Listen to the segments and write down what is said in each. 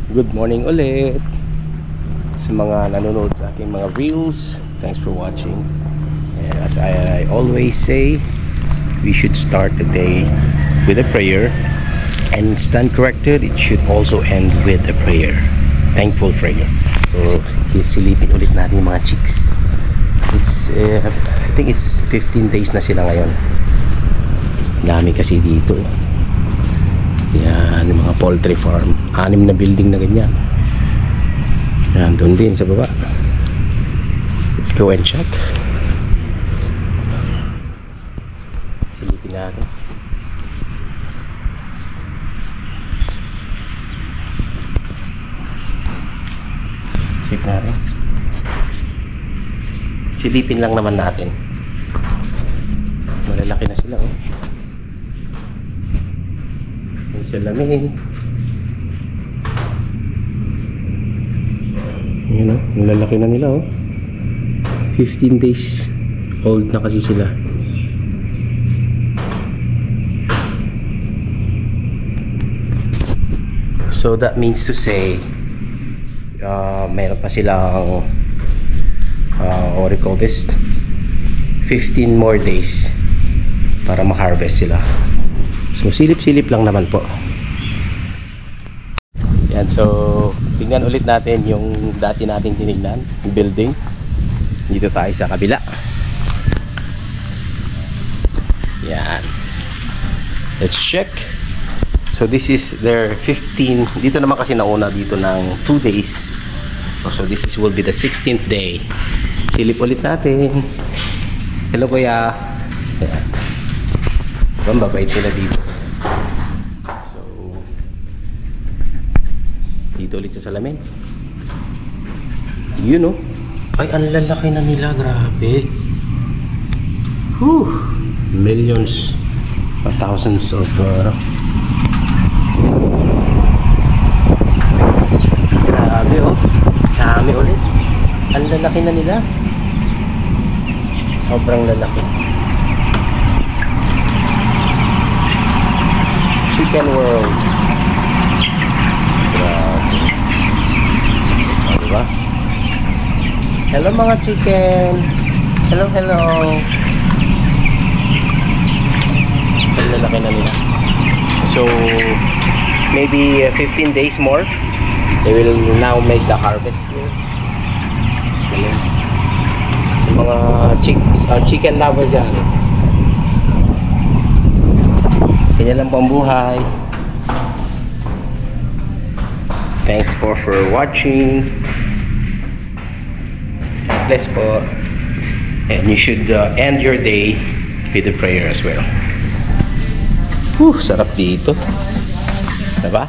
Good morning ulit sa mga nanonood sa aking mga reels. Thanks for watching. And as I always say, we should start the day with a prayer, and stand corrected, it should also end with a prayer. Thankful prayer. So silipin ulit natin yung mga chicks. It's I think it's 15 days na sila ngayon. Dami kasi dito. Yan, yung mga poultry farm. 6 na building na ganyan. Yan, doon din sa baba. Let's go and check. Silipin natin. Check natin. Silipin lang naman natin. Malalaki na sila, oh. May salamin. Ayan, oh. Malalaki na nila, oh. 15 days old na kasi sila. So that means to say, mayroon pa silang what do you call this, 15 more days para ma-harvest sila. So silip-silip lang naman po. Yan, so tingnan ulit natin yung dati nating tinignan, yung building. Dito tayo sa kabila. Yan, let's check. So this is their 15. Dito naman kasi nauna dito ng 2 days. So this will be the 16th day. Silip ulit natin. Hello kuya. Ayan. Babait sila dito. So dito ulit sa salamin. You know, ay ang lalaki na nila, grabe. Whew. Millions or thousands of grabe, oh. Dami ulit. Ang lalaki na nila. Sobrang lalaki. Chicken world. Grabe. Diba? Hello mga chicken. Hello, hello. Ang lalaki na nila. So maybe 15 days more, they will now make the harvest here. Sa mga chicks or chicken lover dyan, kanya lang po ang buhay. Thanks for watching. God bless po. And you should end your day with a prayer as well. Whew, sarap dito. Diba?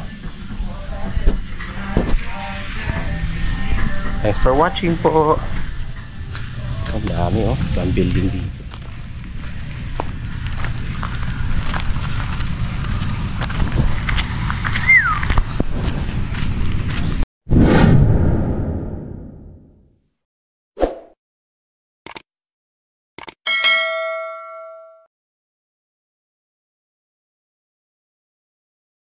Thanks for watching po. Ang dami, oh. Ang building dito.